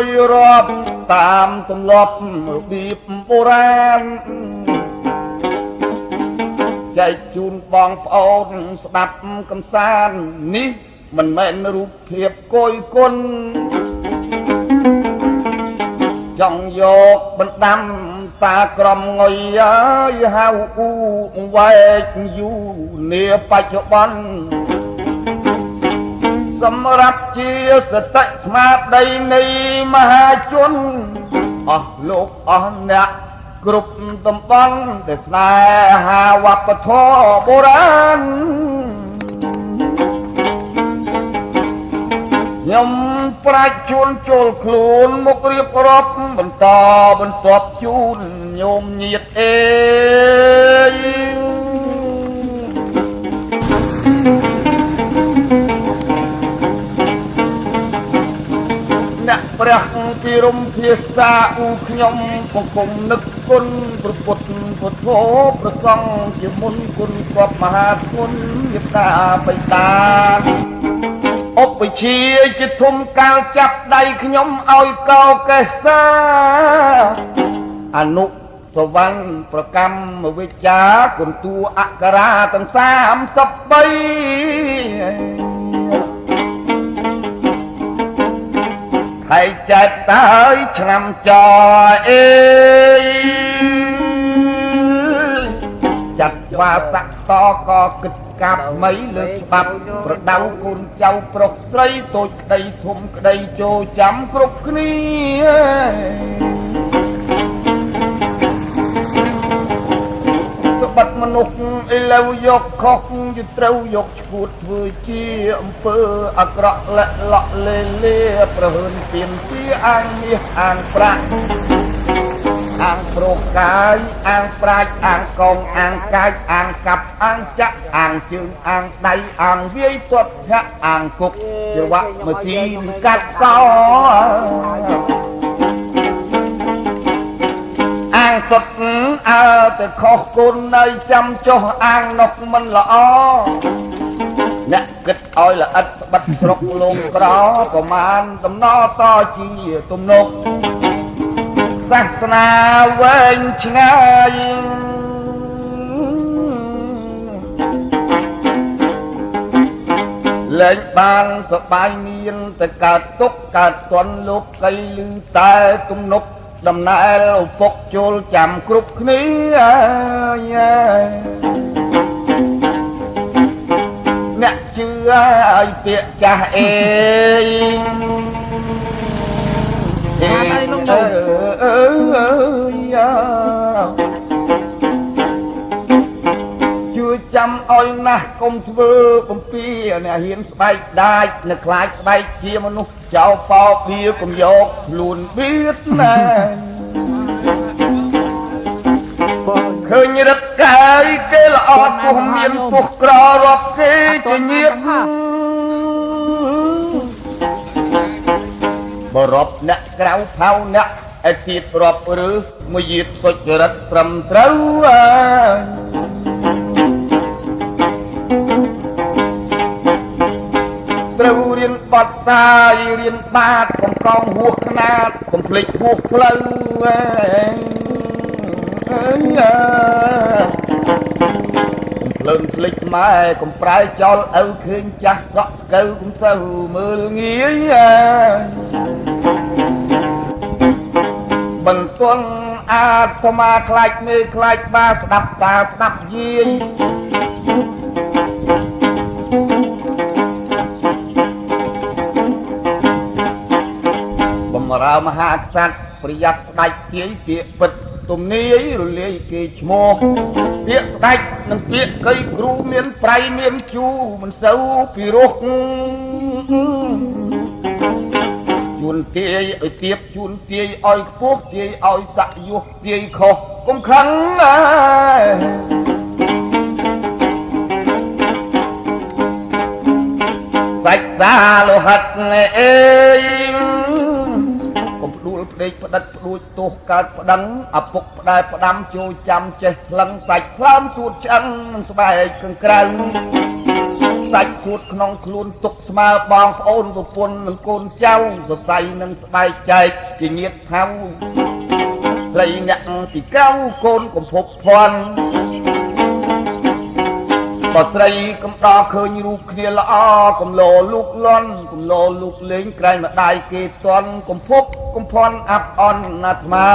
យរាប់តាមទម្លាប់របៀបបុរាណចែកជូនបងប្អូនស្ដាប់កំសាន្តនេះមិនមែនរូបភាពគយគុណចង់យកបណ្ដាំតាក្រមងុយហើយហៅអ៊ូវែកយូនាបច្ចុប្បន្នសម្រាប់ជាសតិស្មារតីនៃមហាជនអស់លោកអស់អ្នកគ្រប់តំបន់ដែលស្នេហាវប្បធម៌បុរាណខ្ញុំប្រាជ្ញជួនចូលខ្លួនមករៀបរាប់បន្តបន្ទាប់ជូនញោមញាតិអេអ្នកព្រះពីរំភាសាអ៊ូខ្ញុំបង្គំនឹកគុណព្រះពុទ្ធពុទ្ធោព្រះសង្ឃជាមុនគុណគប់មហាគុណមេត្តាបិតាឧបជាជាធំកាលចាប់ដៃខ្ញុំឲ្យកោកេសាអនុសវណ្ណប្រកម្មវិជ្ជាគុណតួអក្សរាទាំង33ខែចែកតើយឆ្នាំចអេចាត់វាស័កតក៏គិតកាប់មីលើច្បាប់ប្រដៅកូនចៅប្រុសស្រីតូចក្តីធំក្តីចូលចាំគ្រប់គ្នាស្បិតមនុស្សឥឡូវយកខុសយត្រូវយកឈួតធ្វើជាអំពើអាក្រក់លាក់លក់លេលាប្រហើនទៀមទាអាងមាសអាងប្រាក់អាងប្រកាយអាងប្រាជ្ញអាងកងអាងកាយអាងកាប់អាងចាក់អាងជើងអាងដៃអាងវាយទាត់ឆាក់អាងគុកជាវៈមកទីកាត់កោអាងសុតអើតែខុសគុណនៅចាំចុះអាងនោះមិនល្អអ្នកគិតឲ្យល្អិតបិទស្រុកលងក្រប្រមាណដំណរតជាទំនុកសាសនាវែងឆ្ងាយលែងបានសបាយមានតែកើតទុកកើតទន់លោកស្អីឮតែទំនុកដំណើរឪពុកចូលចាំគ្រប់គ្នាអ្នកជឿឲ្យពាក្យចាស់អេជួយចាំឲ្យណាស់កុំធ្វើបំពីអ្នកហ៊ានស្បែកដាច់នៅខ្លាចស្បែកជាមនុស្សចោលបោកវាកុំយកខ្លួនបៀតណាឃើញរឹកកាយគេល្អពោះមានពោះក្ររាប់គេជាញាតបរាប់អ្នកក្រៅផៅអ្នកឯទៀតរាប់ឬមួយយាតសុចរិតត្រឹមត្រូវត្រូវរៀនបត់សាយរៀនបាតកំកងហួសខ្នាតកំភ្លេចហួសផ្លូវភ្លើងស្លេចម៉ែកំប្រែចោលឪឃើញចាស់សក់ស្កូវកុំសូវមើលងាយបន្ទន់អាត្មាខ្លាចមេខ្លាចបាស្ដាប់តាស្ដាប់យាយបំរើមហាក្សត្រប្រយ័ត្នស្ដេចទាយពាក្យពិតទំនាយរលាយគេឈ្មោះពាក្យស្ដេចនិងពាក្យកៃគ្រូមានប្រៃមានជូមិនសូវពីរោះជួនទាយឲ្យទៀបជួនទាយឲ្យខ្ពស់ទាយឲ្យស័កយុះទាយខុសកុំខឹងណាសាច់សាលោហិតអេដេកផ្ដិតផ្ដួចទោសកើតប្តឹងឪពុកផ្ដែផ្ដាំចូលចាំចេះថ្លឹងសាច់ខ្លាមសួតឆ្អឹងនឹងស្បែកខាងក្រៅ សាច់សួតក្នុងខ្លួនទុកស្មើបងប្អូនប្រពន្ធនិងកូនចៅសរសៃនឹងស្បែកចែកជាញាតហៅស្រីអ្នកទីកៅកូនកំភពភ័ណ្ឌបើស្រីកំដរឃើញរូបគ្នាល្អកំលោលូកលន់កំលោលូកលេងក្រែងម្ដាយគេតន់កំភពកំភ័ណ្ឌអាប់អន់អាត្មា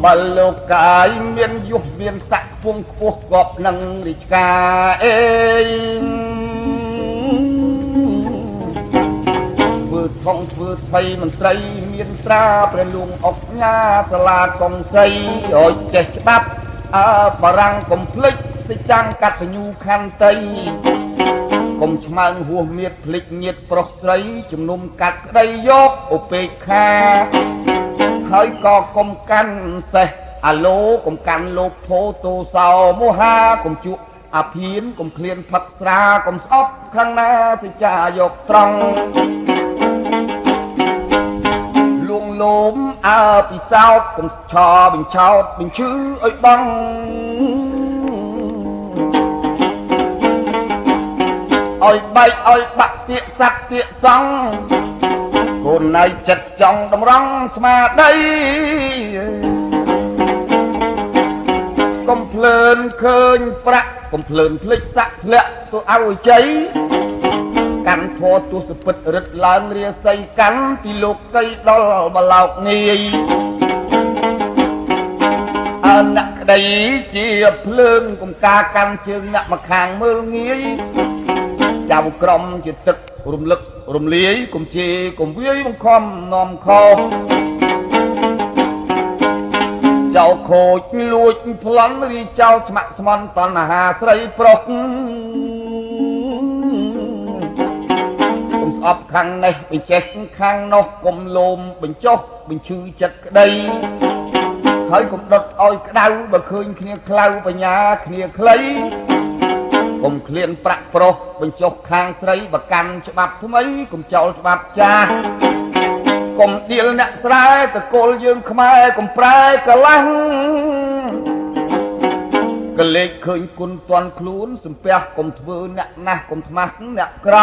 បើលោកកាយមានយុះមានស័ក្តិពងខ្ពស់កប់នឹងរាជការអេធ្វើធំធ្វើថ្មីមន្ត្រីមានត្រាព្រះលួងអុកញ៉ាសាលាកុងសីឲ្យចេះច្បាប់បារាំងកុំភ្លេចសិចាំងកតញ្ញូខន្តីកុំឆ្មើងហួសមៀតភ្លេចញាតប្រុសស្រីជំនុំកាត់ក្តីយកឧបេក្ខាហើយក៏កុំកាន់សេះអាឡូកុំកាន់លោភោទោសោមោហាកុំជក់អាភៀនកុំឃ្លានផឹកស្រាកុំស្អប់ខាងណាសិចាយកត្រង់លួងលោមពិសោតកុំឆោបញ្ឆោតបញ្ឈឺឲ្យបងឲ្យបែកឲ្យបាក់ពាកសັດពាកសង់កូនណៃចិត្តចង់តម្រង់ស្មារតីកុំភ្លើនឃើញប្រាក់កុំភ្លើនភ្លេចសាក់ធ្លាក់ទៅឲ្យជ័យកាន់ធរទុសពិតរឹតឡើងរាសីកាន់ពីលោកកៃដល់បឡោកនាយអនក្តីជាភ្លើងកុំការកាន់ជើងអ្នកមកខាងមើលងាយចាំក្រុមជាទឹករំលឹករំលាយកុំជេរកុំវាយបង្ខំនាំខោចៅខូចលួចប្លន់រីចៅស្ម័គ្រស្មន់តណ្ហាស្រីប្រុសកុំស្អប់ខាងនេះបញ្ចេះខាងនោះកុំលោមបញ្ចុះបញ្ឈឺចិត្តក្តីហើយកុំដុតឲ្យក្តៅបើឃើញគ្នាខ្លៅបញ្ញាគ្នាខ្លីកុំឃ្លានប្រាក់ប្រុសបញ្ចុះខាងស្រីបកាន់ច្បាប់ថ្មីកុំចោលច្បាប់ចាស់កុំដៀលអ្នកស្រែតកូលយើងខ្មែរកុំប្រែកលាំងកលេចឃើញគុណតន់ខ្លួនសំពះកុំធ្វើអ្នកណាស់កុំថ្មាស់អ្នកក្រ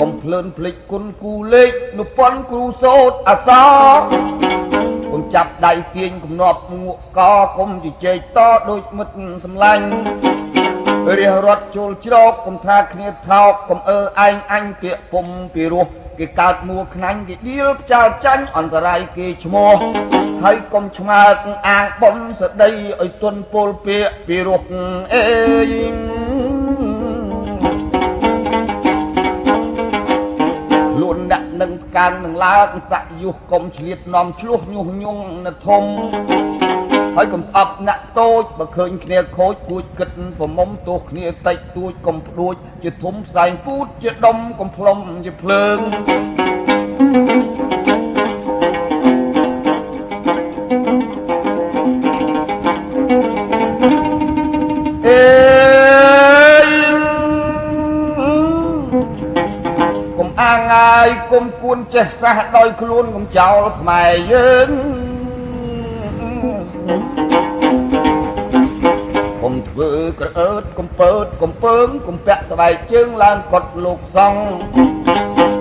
កុំភ្លើនភ្លេចគុណគូលេខនុពន្ធគ្រូសូត្រអសរកុំចាប់ដៃទាញគំនាប់មួកកកុំជជែកតដូចមិត្តសម្លាញ់រះរត់ចូលជ្រោកកុំថាគ្នាថោកកុំឯងអញពាកពុំពីរោះគេកើតមួខ្នាញ់គេដៀលផ្ចាល់ចាញ់អន្តរាយគេឈ្មោះហើយកុំឆ្មើអាងបំសដីឲ្យទុនពលពាកពីរោះអេខ្លួនអ្នកនឹងកាននឹងឡើងស័កយុះកុំឆ្លៀតនាំឆ្លោះញុះញង់នៅធំហើយកុំស្អប់អ្នកតូចបើឃើញគ្នាខូចគួចគិតប្រមុំទោះគ្នាតិចតួចកុំព្រួចជាធំផ្សែងពូតជាដុំកុំផ្លុំជាភ្លើងអេកុំអាងាយកុំគួនចេះសះដោយខ្លួនកុំចោលខ្មែរយើងកុំធ្វើក្រអើតកុំពើតកុំពើងកុំពាក់ស្បែកជើងឡើងកត់លោកសង្ឃ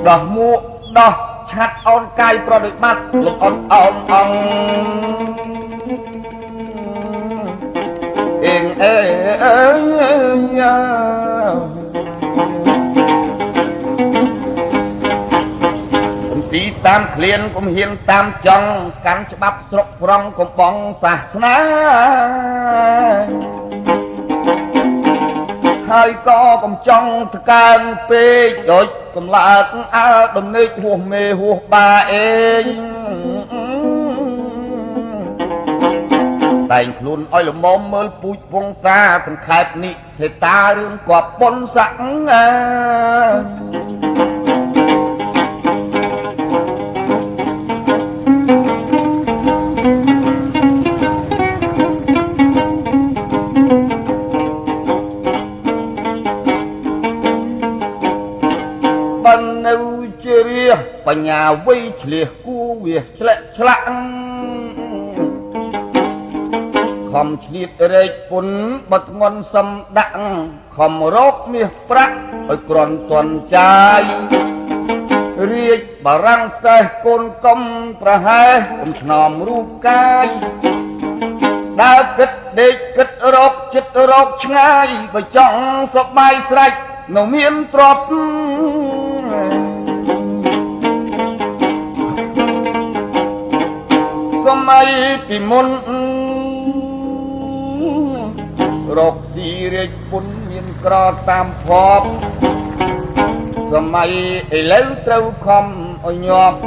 ដោះមួកដោះឆាត់អោនកាយប្រតិបត្តិលោកអត់អោនអង្គអេងអេយ៉ាទីតាមឃ្លានកុំហ៊ានតាមចង់កាន់ច្បាប់ស្រុកប្រងកំបងសាសនាហើយក៏កុំចង់តកើងពេកដូចកំលើកអើដំណេកហួសមេហួសបាអេងតែងខ្លួនឲ្យល្មមមើលពូជវង្សាសង្ខេបនេះទេតារឿងគប់ប៉ុនស័កបញ្ញាវៃឆ្លៀសគួ វាឆ្លាក់ឆ្លាក់ខំឆ្លៀតរែកពុនបើធ្ងន់សំដាក់ខំរកមាសប្រាក់ឲ្យក្រន់តន់ចាយរាជបារាំងសេះកូនកំប្រហែសកុំឆ្នំរូបកាយដើរគិតដេកគិតរកចិត្តរកឆ្ងាយបើចង់សប្បាយស្រេចនៅមានទ្រព្យសម័យពីមុនរកស៊ីរាជពុនមានក្រតាមភពសម័យឥឡូវត្រូវខំឲ្យញាប់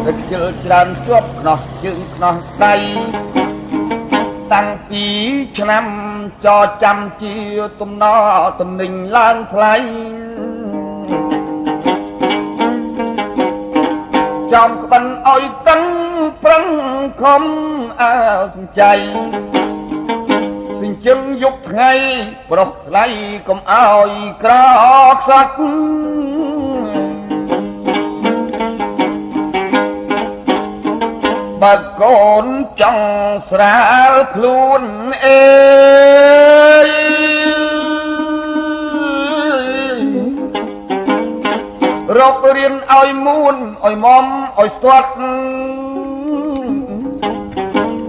តែខ្ជិលច្រើនជាប់ខ្នោះជើងខ្នោះដៃតាំងពីឆ្នាំចចាំជាទំនើតំណែងឡើងថ្លៃចំក្បិនឲ្យតឹងប្រឹងខំអើសំចៃសិញ្ជឹងយប់ថ្ងៃប្រុសថ្លៃកុំឲ្យក្រខ្សាច់បើកូនចង់ស្រាលខ្លួនអេរករៀនឲ្យមួនឲ្យមុំឲ្យស្ទាត់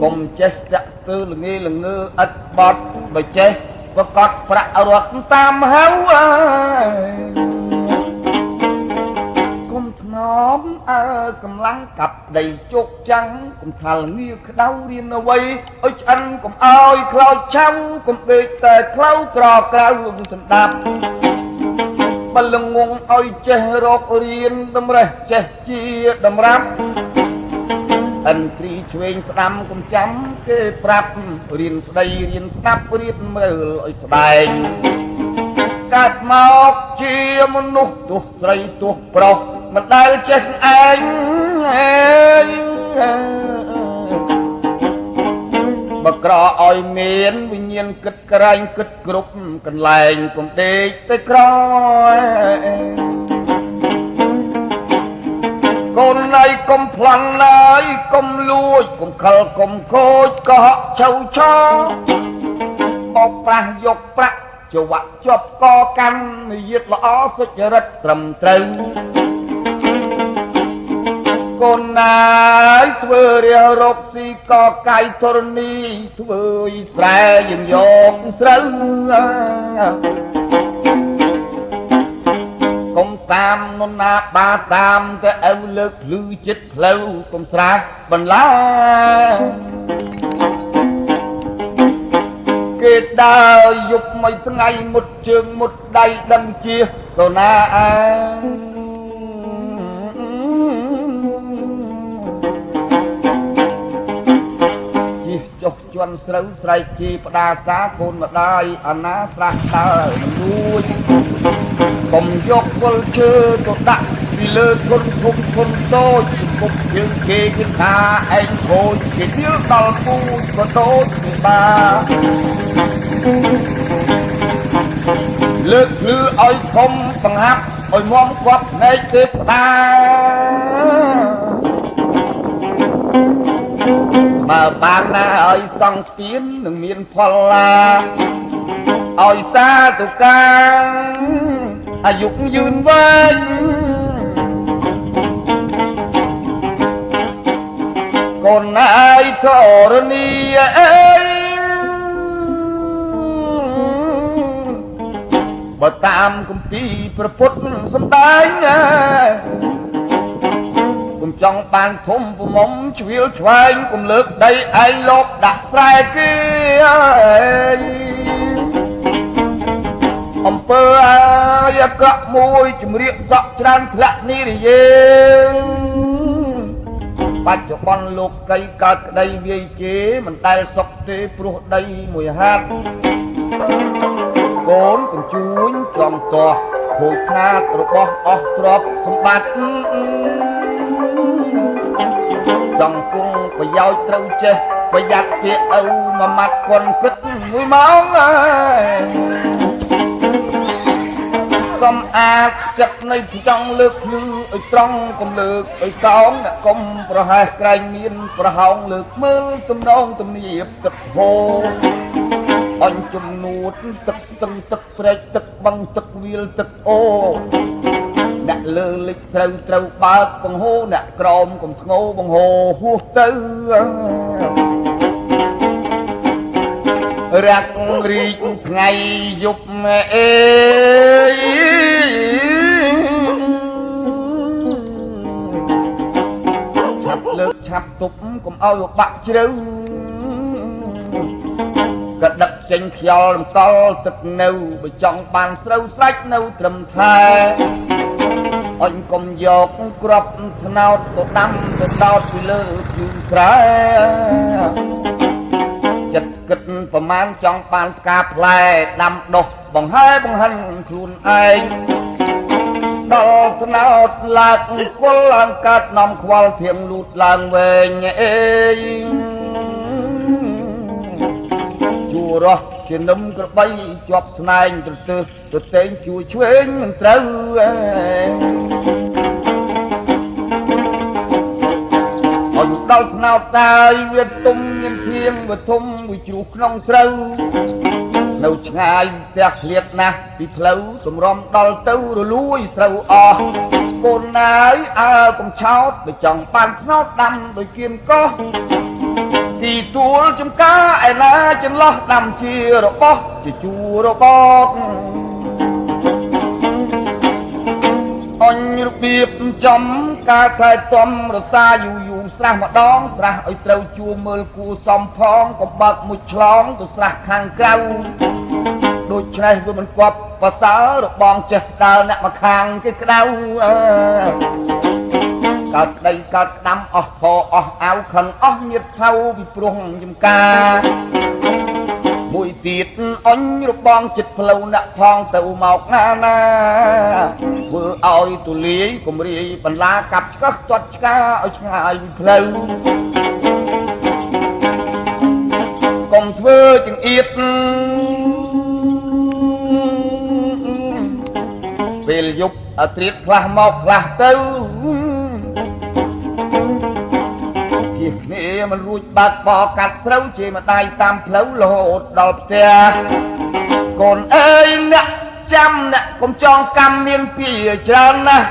កុំចេះស្ទាក់ស្ទើរល្ងេល្ងើឥតបត់បើចេះប្រកបប្រាក់រត់តាមហៅកុំថ្នមកម្លាំងកាប់ដីជោគចាំងកុំថាល្ងាក្តៅរៀនអ្វីឲ្យឆ្អិនកុំឲ្យខ្លោចឆាំកុំដេកតែខ្លៅក្រក្រៅសម្ដាប់បលងងឲ្យចេះរករៀនតម្រេះចេះជាតម្រាប់អិនត្រីឆ្វេងស្ដាំកុំចាំគេប្រាប់រៀនស្ដីរៀនស្ដាប់រៀនមើលឲ្យស្ដែងកើតមកជាមនុស្សទោះស្រីទោះប្រុសមិនដែលចេះឯងបើក្រឲ្យមានវិញ្ញាណគិតក្រែងគិតគ្រប់កន្លែងកុំដេកទៅក្រកូនណៃកុំប្លន់ឡើយកុំលួចកុំខលកុំខូចកុហកចៅឆោបោកប្រាស់យកប្រាក់ចវាក់ជាប់កកាន់និយាយល្អសុចរិតត្រឹមត្រូវកូនណាយធ្វើរារកស៊ីកកាយធរណីធ្វើអ៊ីស្រែយើងយកស្រូវកុំតាមនរណាបាតាមតែអៅលើកភ្លឺចិត្តផ្លូវកុំស្រាស់បន្លាគេដើរយប់មួយថ្ងៃមុតជើងមុតដៃដឹងជាកូនណាចុះជន់ស្រូវស្រែកជីផ្ដាសាកូនម្ដាយអាណាស្រះដើរលួចកុំយកពលឈើទៅដាក់ពីលើធុនធំធុនតូចពុកជើងគេគិតថាឯងខូចគេជិលដល់ពូជក៏តូចពីបាលើកភ្លឺឲ្យធំបង្ហាប់ឲ្យមុំគាត់ភ្នែកទេផ្ដាបើបានណាឲ្យសង់ស្ពាននឹងមានផលឡាឲ្យសាទុកាអាយុយឺនវែងកូនណាយធរណីអើយបើតាមគម្ពីរព្រះពុទ្ធសម្ដែងកុំចង់បានធំប្រមុំជ្រៀលឆ្វែងកុំលើកដីឯងលបដាក់ស្រែគេអំពើអាយក្រក់មួយជំរាកសក់ច្រើនធ្លាក់នេះរយេបច្ចុប្បន្នលោកកៃកើតក្តីវាយជេរមិនដែលសុខទេព្រោះដីមួយហាត់កូនកញ្ជួញចំទាស់ខូចខាតរបស់អស់ទ្រព្យសម្បត្តិចង់គង់ប្រយោជន៍ត្រូវចេះប្រយ័ត្នពាក្យឪមួយម៉ាត់កុនគិតមួយម៉ោងស សំអាតចិត្តនៃចង់លើកភ្លឺឲ្យត្រង់កុំលើកឲ្យកោងអ្នកកុំប្រហែសក្រែងមានប្រហោងលើកមើលទំនងទំនៀបទឹកហូរអញជំនួតទឹកស្ទឹងទឹកព្រែកទឹកបឹងទឹកវាលទឹកអូអ្នកលើលិចស្រូវត្រូវបើកបង្ហូរអ្នកក្រោមកុំធ្ងោបង្ហូរហួសទៅរាក់រីកថ្ងៃយប់អេឆាប់លើកឆាប់ទប់កុំឲ្យបាក់ជ្រៅក៏ដឹកចេញខ្យល់រំកល់ទឹកនៅបើចង់បានស្រូវស្រេចនៅត្រឹមថែអញកុំយកក្របថ្នោតទៅដាំទៅដោតពីលើភ្លឺស្រែចិត្តគិតប្រមាណចង់បានផ្កាផ្លែដាំដុះបង្ហែបង្ហិនខ្លួនឯងដល់ថ្នោតឡើងគល់ឡើងកាត់នាំខ្វល់ធៀងលូតឡើងវែងអេជួរោះជានឹមក្របីជាប់ស្នែងទៅទៅតេងជួយឆ្វេងមិនត្រូវអញដល់ថ្នោតតាយវាទុំមានធៀងវាធំវាជ្រុះក្នុងស្រូវនៅឆ្ងាយផ្ទះឃ្លាតណាស់ពីផ្លូវទម្រាំដល់ទៅរលួយស្រូវអស់កូនណាយអើកុំឆោតបើចង់បានថ្នោតដាំដោយគៀនកោះទីទួលចំការឯណាចន្លោះដាំជារបស់ជាជួររបស់អញរបៀបចំការខ្លែកតំរសាយូស្រះម្ដងស្រះឲ្យត្រូវជួមើលគួសំផងក៏បើកមួយឆ្លងទៅស្រះខាងក្រៅដូចឆ្នេះវាមិនគប់ប្រសើររបងចេះដើរអ្នកមកខាងគេក្តៅកើតក្តីកើតក្តាំអស់ខអស់អាវខឹងអស់ញាតថៅពីព្រោះចំការមួយទៀតអញរបងចិត្តផ្លូវអ្នកផងទៅមកណាធ្វើឲ្យទូលាយគំរាយបន្លាកាប់ឆ្កឹះទាត់ឆ្កាឲ្យឆ្ងាយពីផ្លូវកុំធ្វើចង្អៀតពេលយប់ឲ្យត្រៀតខ្លះមកខ្លះទៅគ្នាមិនរួចបាត់បកាត់ស្រូវជាម្ដាយតាមផ្លូវរហូតដល់ផ្ទះកូនអើយអ្នកចាំអ្នកកុំចងកម្មមានពីច្រើនណាស់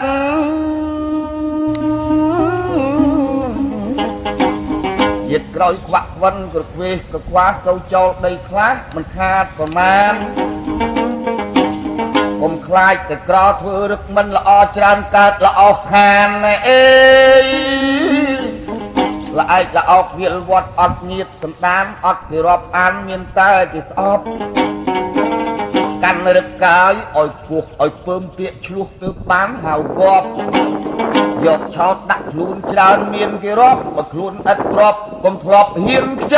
ជាតិក្រោយខ្វាក់ខ្វិនក្រខ្វេសក្រខ្វាសូវចូលដីខ្លះមិនខាតប្រមាណកុំខ្លាចតែក្រធ្វើរឹកមិនល្អច្រើនកើតល្អខានអេละไอ้ละออกเวียนวัดอดเงียบสันดานอดที่รอบอันเมียนตาที่สอบกันรึกกายอ่อยกุกอ่อยเพิ่มเปียชลุกตือปานหาวกอบยกชาวดักลุนจานเมียนกี่รอบบักลุนอัดรอบกลมทรอบเฮียนใจ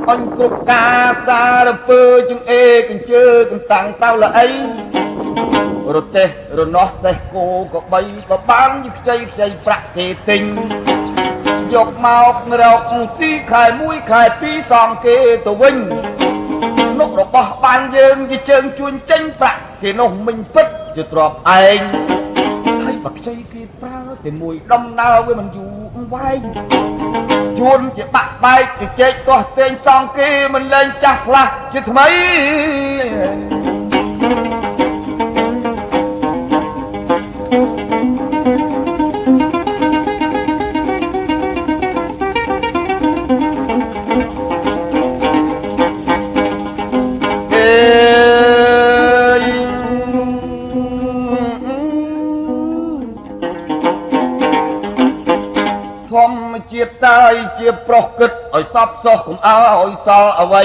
อันกุกกาซาระเปอจึงกันเจอกันต่างเต้าละไอรถเตะรถนอเซโกก็ใบก็บ้านยึกใจประเทศติงยกมาออกเราสีขายมุ้ยขายปีสองเกตัววิ่งนกดอกบานเยิงยี่เจิงชวนเจงประเทศนกมิงพิษจะตรอบเองให้บักใจกีปลาแต่มวยดำนาเว้มันอยู่ไว้ชวนจะปะไปจะเจ๊ตัวเต็งสองเกมันเล่นจักละจะทำไมជាតើជាប្រុសគិតឲ្យសពសោះកុំឲ្យសល់អ្វី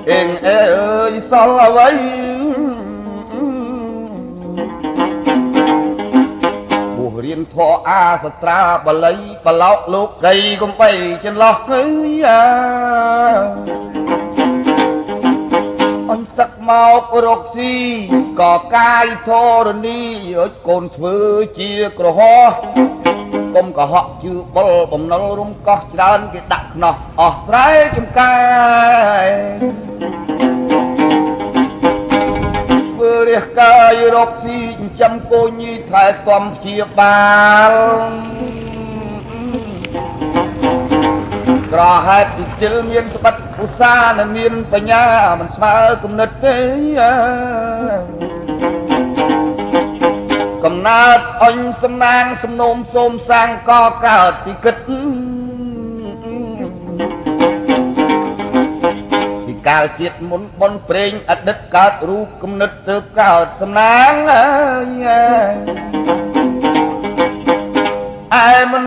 អេងអើយសល់អ្វីបុរៀនធរអាសត្រាបល័យបឡោកលោកកៃកំបីចន្លោះគឺអញសឹកមករកស៊ីក៏កាយធរណីឲ្យកូនធ្វើជាក្រហម កុំកុហកជឿបុលបំណុលរុំកោះច្រើនគេដាក់ខ្នោះអស់ស្រែចំការធ្វើរះកាយរកស៊ីចិញ្ចឹមកូនញីថែទាំព្យាបាលក្រហេតុទីជិលមានស្បិតឧស្សាហ៍និងមានបញ្ញាមិនស្មើគំនិតទេកំណើតអញសំណាងសំណូមសូមសាងកកើតពីគិតពីកាលជាតិមុនបនព្រេងអតីតកើតរូបគំនិតទៅកើតសំណាងអើយឯមិន